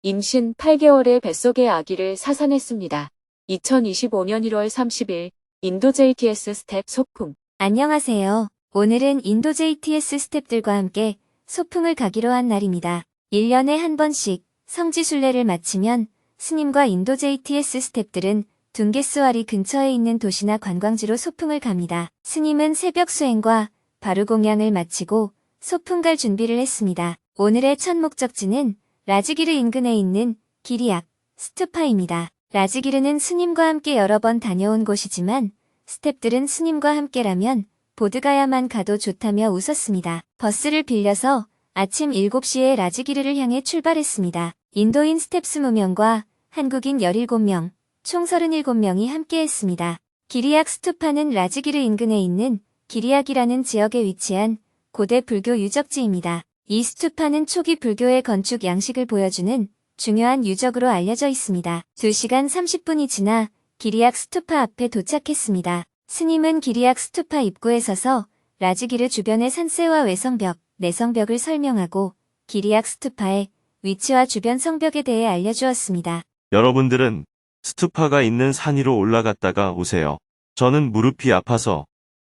임신 8개월의 뱃속의 아기를 사산했습니다. 2025년 1월 30일 인도 JTS 스텝 소풍. 안녕하세요. 오늘은 인도 JTS 스텝들과 함께 소풍을 가기로 한 날입니다. 1년에 한 번씩 성지순례를 마치면 스님과 인도 JTS 스텝들은 둥게스와리 근처에 있는 도시나 관광지로 소풍을 갑니다. 스님은 새벽 수행과 바루공양을 마치고 소풍 갈 준비를 했습니다. 오늘의 첫 목적지는 라즈기르 인근에 있는 기리약 스투파입니다. 라즈기르는 스님과 함께 여러 번 다녀온 곳이지만 스텝들은 스님과 함께라면 보드가야만 가도 좋다며 웃었습니다. 버스를 빌려서 아침 7시에 라즈기르를 향해 출발했습니다. 인도인 스텝 20명과 한국인 17명, 총 37명이 함께했습니다. 기리약 스투파는 라즈기르 인근에 있는 기리약이라는 지역에 위치한 고대 불교 유적지입니다. 이 스투파는 초기 불교의 건축 양식을 보여주는 중요한 유적으로 알려져 있습니다. 2시간 30분이 지나 기리약 스투파 앞에 도착했습니다. 스님은 기리약 스투파 입구에 서서 라즈기르 주변의 산세와 외성벽, 내성벽을 설명하고 기리약 스투파의 위치와 주변 성벽에 대해 알려주었습니다. 여러분들은 스투파가 있는 산 위로 올라갔다가 오세요. 저는 무릎이 아파서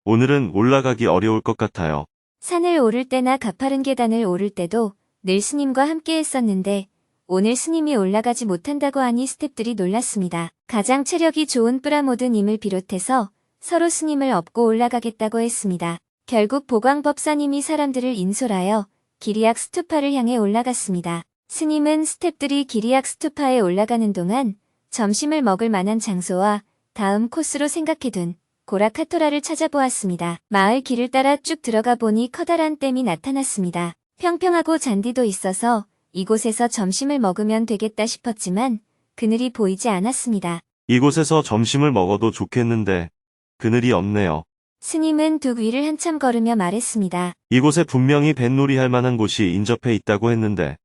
오늘은 올라가기 어려울 것 같아요. 산을 오를 때나 가파른 계단을 오를 때도 늘 스님과 함께 했었는데 오늘 스님이 올라가지 못한다고 하니 스텝들이 놀랐습니다. 가장 체력이 좋은 뿌라모드님을 비롯해서 서로 스님을 업고 올라가겠다고 했습니다. 결국 보광법사님이 사람들을 인솔하여 기리약 스투파를 향해 올라갔습니다. 스님은 스텝들이 기리약 스투파에 올라가는 동안 점심을 먹을 만한 장소와 다음 코스로 생각해둔 고라카토라를 찾아보았습니다. 마을 길을 따라 쭉 들어가 보니 커다란 댐이 나타났습니다. 평평하고 잔디도 있어서 이곳에서 점심을 먹으면 되겠다 싶었지만 그늘이 보이지 않았습니다. 이곳에서 점심을 먹어도 좋겠는데 그늘이 없네요. 스님은 둑 위를 한참 걸으며 말했습니다. 이곳에 분명히 뱃놀이 할 만한 곳이 인접해 있다고 했는데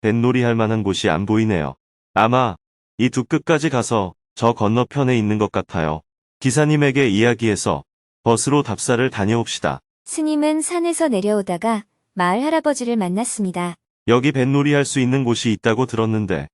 뱃놀이 할 만한 곳이 안 보이네요. 아마 이 두 끝까지 가서 저 건너편에 있는 것 같아요. 기사님에게 이야기해서 버스로 답사를 다녀옵시다. 스님은 산에서 내려오다가 마을 할아버지를 만났습니다. 여기 뱃놀이 할 수 있는 곳이 있다고 들었는데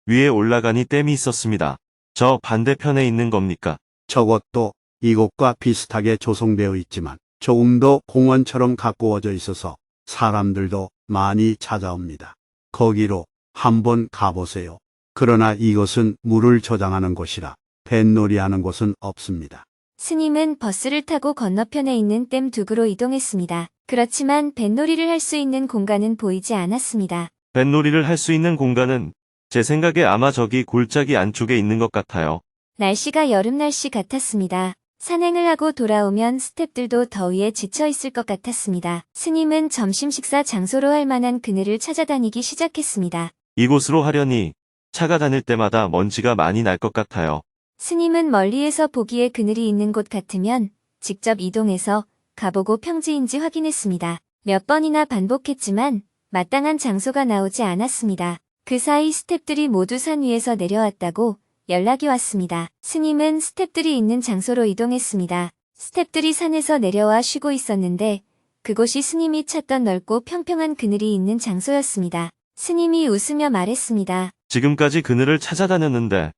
위에 올라가니 댐이 있었습니다. 저 반대편에 있는 겁니까? 저것도 이곳과 비슷하게 조성되어 있지만 조금 더 공원처럼 가꾸어져 있어서 사람들도 많이 찾아옵니다. 거기로 한번 가보세요. 그러나 이것은 물을 저장하는 곳이라 뱃놀이 하는 곳은 없습니다. 스님은 버스를 타고 건너편에 있는 댐 둑으로 이동했습니다. 그렇지만 뱃놀이를 할 수 있는 공간은 보이지 않았습니다. 뱃놀이를 할 수 있는 공간은 제 생각에 아마 저기 골짜기 안쪽에 있는 것 같아요. 날씨가 여름 날씨 같았습니다. 산행을 하고 돌아오면 스텝들도 더위에 지쳐 있을 것 같았습니다. 스님은 점심 식사 장소로 할 만한 그늘을 찾아다니기 시작했습니다. 이곳으로 하려니 차가 다닐 때마다 먼지가 많이 날 것 같아요. 스님은 멀리에서 보기에 그늘이 있는 곳 같으면 직접 이동해서 가보고 평지인지 확인했습니다. 몇 번이나 반복했지만 마땅한 장소가 나오지 않았습니다. 그 사이 스텝들이 모두 산 위에서 내려왔다고 연락이 왔습니다. 스님은 스텝들이 있는 장소로 이동했습니다. 스텝들이 산에서 내려와 쉬고 있었는데 그곳이 스님이 찾던 넓고 평평한 그늘이 있는 장소였습니다. 스님이 웃으며 말했습니다. 지금까지 그늘을 찾아다녔는데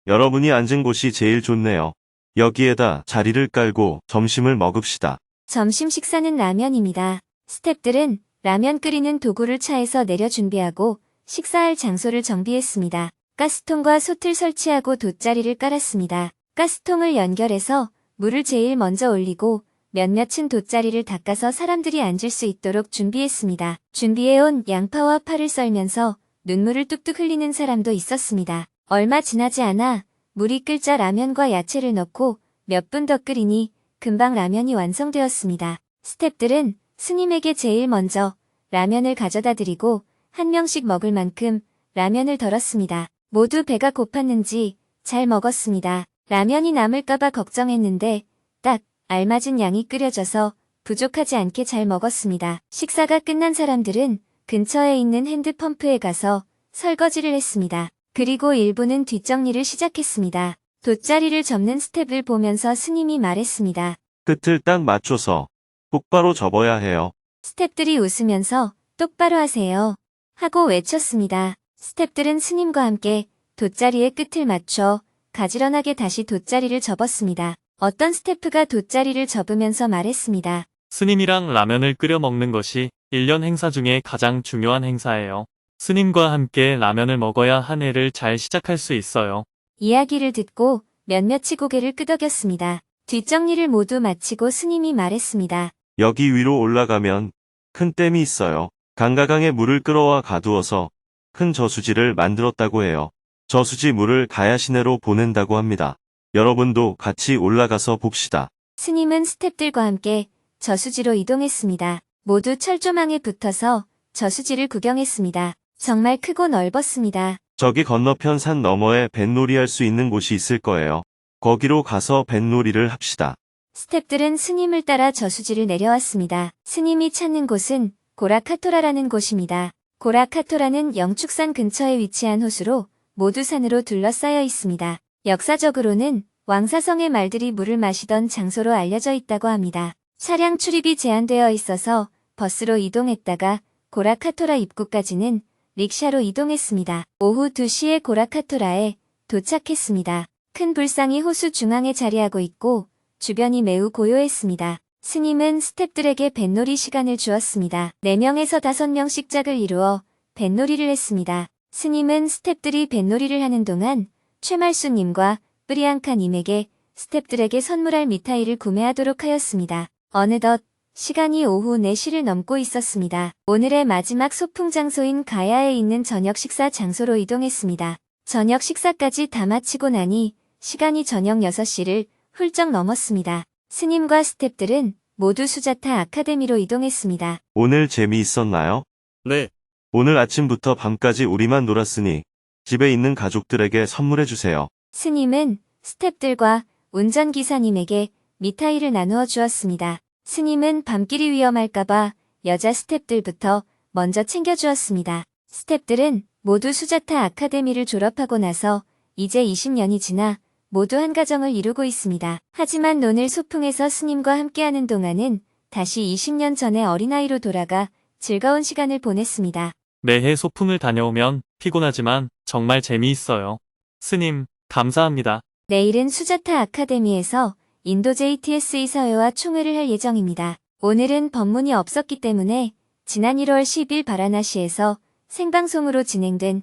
여러분이 앉은 곳이 제일 좋네요. 여기에다 자리를 깔고 점심을 먹읍시다. 점심 식사는 라면입니다. 스텝들은 라면 끓이는 도구를 차에서 내려 준비하고 식사할 장소를 정비했습니다. 가스통과 솥을 설치하고 돗자리를 깔았습니다. 가스통을 연결해서 물을 제일 먼저 올리고 몇몇은 돗자리를 닦아서 사람들이 앉을 수 있도록 준비했습니다. 준비해온 양파와 파를 썰면서 눈물을 뚝뚝 흘리는 사람도 있었습니다. 얼마 지나지 않아 물이 끓자 라면과 야채를 넣고 몇 분 더 끓이니 금방 라면이 완성되었습니다. 스텝들은 스님에게 제일 먼저 라면을 가져다 드리고 한 명씩 먹을 만큼 라면을 덜었습니다. 모두 배가 고팠는지 잘 먹었습니다. 라면이 남을까봐 걱정했는데 딱 알맞은 양이 끓여져서 부족하지 않게 잘 먹었습니다. 식사가 끝난 사람들은 근처에 있는 핸드펌프에 가서 설거지를 했습니다. 그리고 일부는 뒷정리를 시작했습니다. 돗자리를 접는 스텝을 보면서 스님이 말했습니다. 끝을 딱 맞춰서 똑바로 접어야 해요. 스텝들이 웃으면서 똑바로 하세요. 하고 외쳤습니다. 스텝들은 스님과 함께 돗자리의 끝을 맞춰 가지런하게 다시 돗자리를 접었습니다. 어떤 스태프가 돗자리를 접으면서 말했습니다. 스님이랑 라면을 끓여 먹는 것이 1년 행사 중에 가장 중요한 행사예요. 스님과 함께 라면을 먹어야 한 해를 잘 시작할 수 있어요. 이야기를 듣고 몇몇이 고개를 끄덕였습니다. 뒷정리를 모두 마치고 스님이 말했습니다. 여기 위로 올라가면 큰 댐이 있어요. 강가강에 물을 끌어와 가두어서 큰 저수지를 만들었다고 해요. 저수지 물을 가야 시내로 보낸다고 합니다. 여러분도 같이 올라가서 봅시다. 스님은 스태프들과 함께 저수지로 이동했습니다. 모두 철조망에 붙어서 저수지를 구경했습니다. 정말 크고 넓었습니다. 저기 건너편 산 너머에 뱃놀이 할 수 있는 곳이 있을 거예요. 거기로 가서 뱃놀이를 합시다. 스태프들은 스님을 따라 저수지를 내려왔습니다. 스님이 찾는 곳은 고라카토라라는 곳입니다. 고라카토라는 영축산 근처에 위치한 호수로 모두 산으로 둘러싸여 있습니다. 역사적으로는 왕사성의 말들이 물을 마시던 장소로 알려져 있다고 합니다. 차량 출입이 제한되어 있어서 버스로 이동했다가 고라카토라 입구까지는 릭샤로 이동했습니다. 오후 2시에 고라카토라에 도착했습니다. 큰 불상이 호수 중앙에 자리하고 있고 주변이 매우 고요했습니다. 스님은 스태프들에게 뱃놀이 시간을 주었습니다. 4명에서 5명씩 짝을 이루어 뱃놀이를 했습니다. 스님은 스태프들이 뱃놀이를 하는 동안 최말수님과 프리앙카님에게 스태프들에게 선물할 미타이를 구매하도록 하였습니다. 어느덧 시간이 오후 4시를 넘고 있었습니다. 오늘의 마지막 소풍 장소인 가야에 있는 저녁 식사 장소로 이동했습니다. 저녁 식사까지 다 마치고 나니 시간이 저녁 6시를 훌쩍 넘었습니다. 스님과 스태프들은 모두 수자타 아카데미로 이동했습니다. 오늘 재미있었나요? 네, 오늘 아침부터 밤까지 우리만 놀았으니 집에 있는 가족들에게 선물해주세요. 스님은 스태프들과 운전기사님에게 미타이를 나누어 주었습니다. 스님은 밤길이 위험할까봐 여자 스태프들부터 먼저 챙겨주었습니다. 스태프들은 모두 수자타 아카데미를 졸업하고 나서 이제 20년이 지나 모두 한 가정을 이루고 있습니다. 하지만 오늘 소풍에서 스님과 함께하는 동안은 다시 20년 전의 어린아이로 돌아가 즐거운 시간을 보냈습니다. 매해 소풍을 다녀오면 피곤하지만 정말 재미있어요. 스님, 감사합니다. 내일은 수자타 아카데미에서 인도 JTS 이사회와 총회를 할 예정입니다. 오늘은 법문이 없었기 때문에 지난 1월 10일 바라나시에서 생방송으로 진행된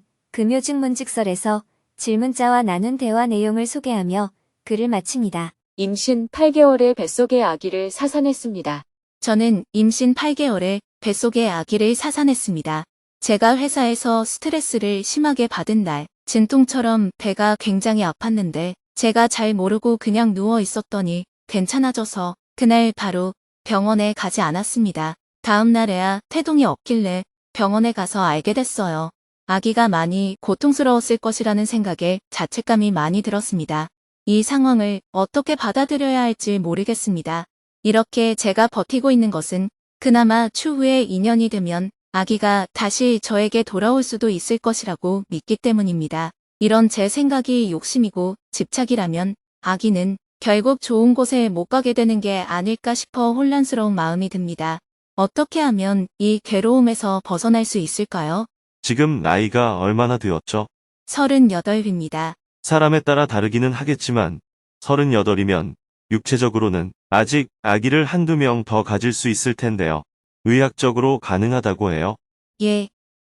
금요직문직설에서 질문자와 나눈 대화 내용을 소개하며 글을 마칩니다. 임신 8개월의 뱃속의 아기를 사산했습니다. 저는 임신 8개월에 뱃속의 아기를 사산했습니다. 제가 회사에서 스트레스를 심하게 받은 날, 진통처럼 배가 굉장히 아팠는데 제가 잘 모르고 그냥 누워 있었더니 괜찮아져서 그날 바로 병원에 가지 않았습니다. 다음 날에야 태동이 없길래 병원에 가서 알게 됐어요. 아기가 많이 고통스러웠을 것이라는 생각에 자책감이 많이 들었습니다. 이 상황을 어떻게 받아들여야 할지 모르겠습니다. 이렇게 제가 버티고 있는 것은 그나마 추후에 2년이 되면 아기가 다시 저에게 돌아올 수도 있을 것이라고 믿기 때문입니다. 이런 제 생각이 욕심이고 집착이라면 아기는 결국 좋은 곳에 못 가게 되는 게 아닐까 싶어 혼란스러운 마음이 듭니다. 어떻게 하면 이 괴로움에서 벗어날 수 있을까요? 지금 나이가 얼마나 되었죠? 38입니다. 사람에 따라 다르기는 하겠지만 38이면 육체적으로는 아직 아기를 한두 명 더 가질 수 있을 텐데요. 의학적으로 가능하다고 해요. 예.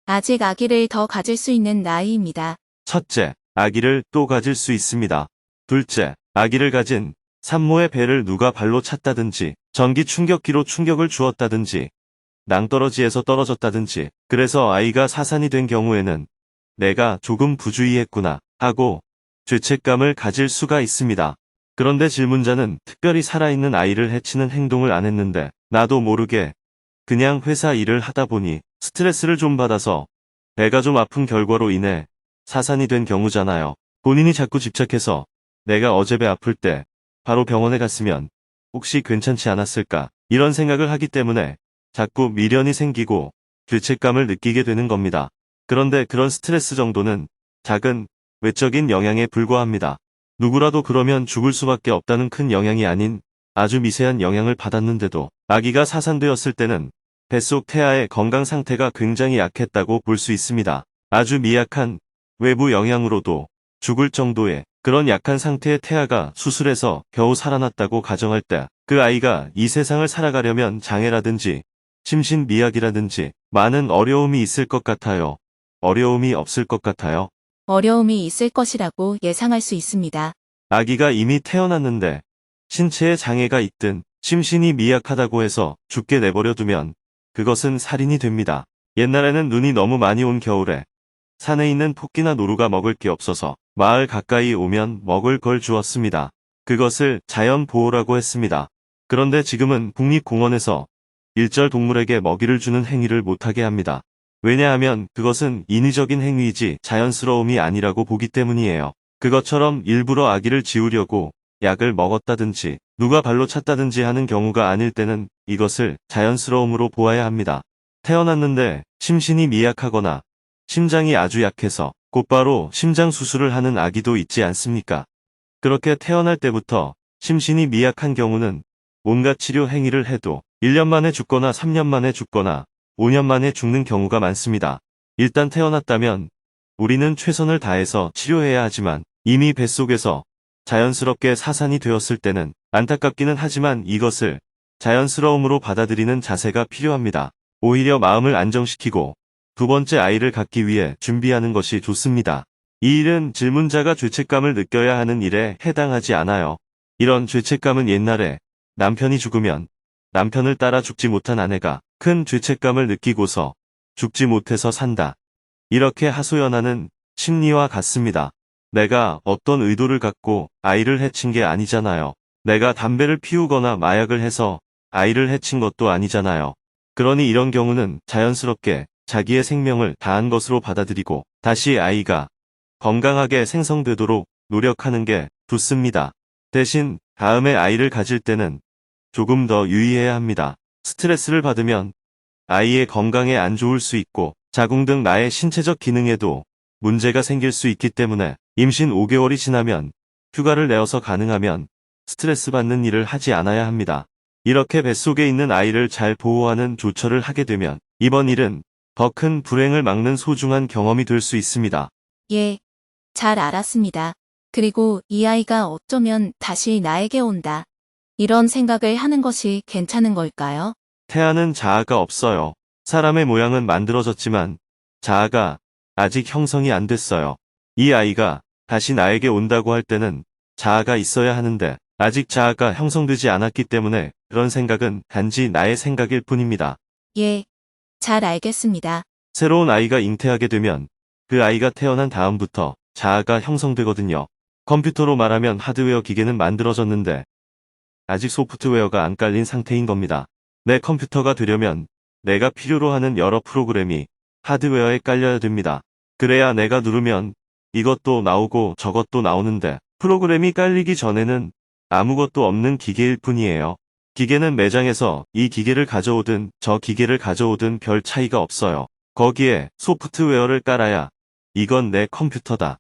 아직 아기를 더 가질 수 있는 나이입니다. 첫째, 아기를 또 가질 수 있습니다. 둘째, 아기를 가진 산모의 배를 누가 발로 찼다든지 전기 충격기로 충격을 주었다든지 낭떠러지에서 떨어졌다든지 그래서 아이가 사산이 된 경우에는 내가 조금 부주의했구나 하고 죄책감을 가질 수가 있습니다. 그런데 질문자는 특별히 살아있는 아이를 해치는 행동을 안 했는데 나도 모르게 그냥 회사 일을 하다 보니 스트레스를 좀 받아서 배가 좀 아픈 결과로 인해 사산이 된 경우잖아요. 본인이 자꾸 집착해서 내가 어제 배 아플 때 바로 병원에 갔으면 혹시 괜찮지 않았을까 이런 생각을 하기 때문에 자꾸 미련이 생기고 죄책감을 느끼게 되는 겁니다. 그런데 그런 스트레스 정도는 작은 외적인 영향에 불과합니다. 누구라도 그러면 죽을 수밖에 없다는 큰 영향이 아닌 아주 미세한 영향을 받았는데도 아기가 사산되었을 때는 뱃속 태아의 건강 상태가 굉장히 약했다고 볼 수 있습니다. 아주 미약한 외부 영향으로도 죽을 정도의 그런 약한 상태의 태아가 수술해서 겨우 살아났다고 가정할 때 그 아이가 이 세상을 살아가려면 장애라든지 심신미약이라든지 많은 어려움이 있을 것 같아요. 어려움이 없을 것 같아요. 어려움이 있을 것이라고 예상할 수 있습니다. 아기가 이미 태어났는데 신체에 장애가 있든 심신이 미약하다고 해서 죽게 내버려 두면 그것은 살인이 됩니다. 옛날에는 눈이 너무 많이 온 겨울에 산에 있는 토끼나 노루가 먹을 게 없어서 마을 가까이 오면 먹을 걸 주었습니다. 그것을 자연 보호라고 했습니다. 그런데 지금은 국립공원에서 일절 동물에게 먹이를 주는 행위를 못하게 합니다. 왜냐하면 그것은 인위적인 행위이지 자연스러움이 아니라고 보기 때문이에요. 그것처럼 일부러 아기를 지우려고 약을 먹었다든지 누가 발로 찼다든지 하는 경우가 아닐 때는 이것을 자연스러움으로 보아야 합니다. 태어났는데 심신이 미약하거나 심장이 아주 약해서 곧바로 심장 수술을 하는 아기도 있지 않습니까? 그렇게 태어날 때부터 심신이 미약한 경우는 온갖 치료 행위를 해도 1년 만에 죽거나 3년 만에 죽거나 5년 만에 죽는 경우가 많습니다. 일단 태어났다면 우리는 최선을 다해서 치료해야 하지만 이미 뱃속에서 자연스럽게 사산이 되었을 때는 안타깝기는 하지만 이것을 자연스러움으로 받아들이는 자세가 필요합니다. 오히려 마음을 안정시키고 두 번째 아이를 갖기 위해 준비하는 것이 좋습니다. 이 일은 질문자가 죄책감을 느껴야 하는 일에 해당하지 않아요. 이런 죄책감은 옛날에 남편이 죽으면 남편을 따라 죽지 못한 아내가 큰 죄책감을 느끼고서 죽지 못해서 산다. 이렇게 하소연하는 심리와 같습니다. 내가 어떤 의도를 갖고 아이를 해친 게 아니잖아요. 내가 담배를 피우거나 마약을 해서 아이를 해친 것도 아니잖아요. 그러니 이런 경우는 자연스럽게 자기의 생명을 다한 것으로 받아들이고 다시 아이가 건강하게 생성되도록 노력하는 게 좋습니다. 대신 다음에 아이를 가질 때는 조금 더 유의해야 합니다. 스트레스를 받으면 아이의 건강에 안 좋을 수 있고 자궁 등 나의 신체적 기능에도 문제가 생길 수 있기 때문에 임신 5개월이 지나면 휴가를 내어서 가능하면 스트레스 받는 일을 하지 않아야 합니다. 이렇게 뱃속에 있는 아이를 잘 보호하는 조처를 하게 되면 이번 일은 더 큰 불행을 막는 소중한 경험이 될 수 있습니다. 예, 잘 알았습니다. 그리고 이 아이가 어쩌면 다시 나에게 온다. 이런 생각을 하는 것이 괜찮은 걸까요? 태아는 자아가 없어요. 사람의 모양은 만들어졌지만 자아가 아직 형성이 안 됐어요. 이 아이가 다시 나에게 온다고 할 때는 자아가 있어야 하는데 아직 자아가 형성되지 않았기 때문에 그런 생각은 단지 나의 생각일 뿐입니다. 예, 잘 알겠습니다. 새로운 아이가 잉태하게 되면 그 아이가 태어난 다음부터 자아가 형성되거든요. 컴퓨터로 말하면 하드웨어 기계는 만들어졌는데 아직 소프트웨어가 안 깔린 상태인 겁니다. 내 컴퓨터가 되려면 내가 필요로 하는 여러 프로그램이 하드웨어에 깔려야 됩니다. 그래야 내가 누르면 이것도 나오고 저것도 나오는데 프로그램이 깔리기 전에는 아무것도 없는 기계일 뿐이에요. 기계는 매장에서 이 기계를 가져오든 저 기계를 가져오든 별 차이가 없어요. 거기에 소프트웨어를 깔아야 이건 내 컴퓨터다.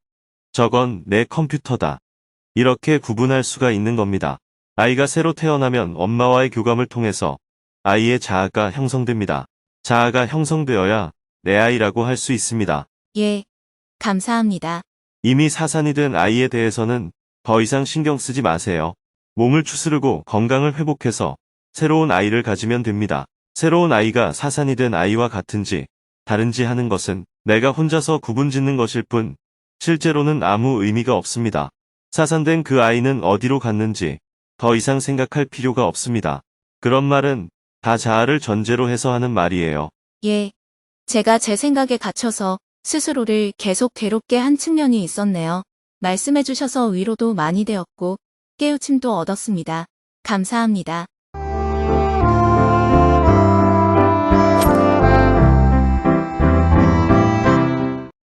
저건 내 컴퓨터다. 이렇게 구분할 수가 있는 겁니다. 아이가 새로 태어나면 엄마와의 교감을 통해서 아이의 자아가 형성됩니다. 자아가 형성되어야 내 아이라고 할 수 있습니다. 예, 감사합니다. 이미 사산이 된 아이에 대해서는 더 이상 신경 쓰지 마세요. 몸을 추스르고 건강을 회복해서 새로운 아이를 가지면 됩니다. 새로운 아이가 사산이 된 아이와 같은지 다른지 하는 것은 내가 혼자서 구분짓는 것일 뿐 실제로는 아무 의미가 없습니다. 사산된 그 아이는 어디로 갔는지 더 이상 생각할 필요가 없습니다. 그런 말은 다 자아를 전제로 해서 하는 말이에요. 예, 제가 제 생각에 갇혀서 스스로를 계속 괴롭게 한 측면이 있었네요. 말씀해 주셔서 위로도 많이 되었고 깨우침도 얻었습니다. 감사합니다.